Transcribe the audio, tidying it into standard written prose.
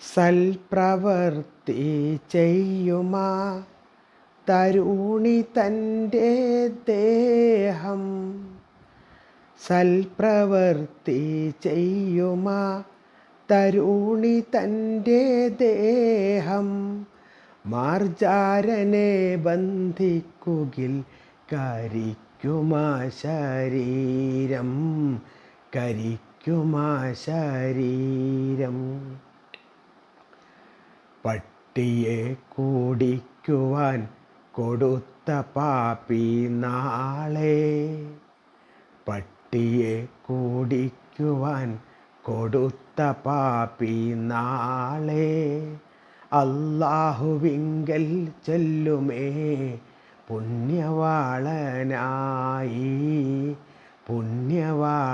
സൽപ്രവൃത്തി ചെയ്യുമാ തരുണി തൻ്റെ ദേഹം. സൽപ്രവൃത്തി ചെയ്യുമാ തരുണി തൻ്റെ ദേഹം. മാർജാരനെ ബന്ധിക്കുകിൽ കരിക്കുമാ ശരീരം, കരിക്കുമാ ശരീരം. പട്ടിയെ കുടിക്കുവാൻ കൊടുത്ത പാപി നാളെ, പട്ടിയെ കുടിക്കുവാൻ കൊടുത്ത പാപി നാളെ അല്ലാഹുവിങ്കൽ ചെല്ലുമേ പുണ്യവാളനായി, പുണ്യവാളനായി.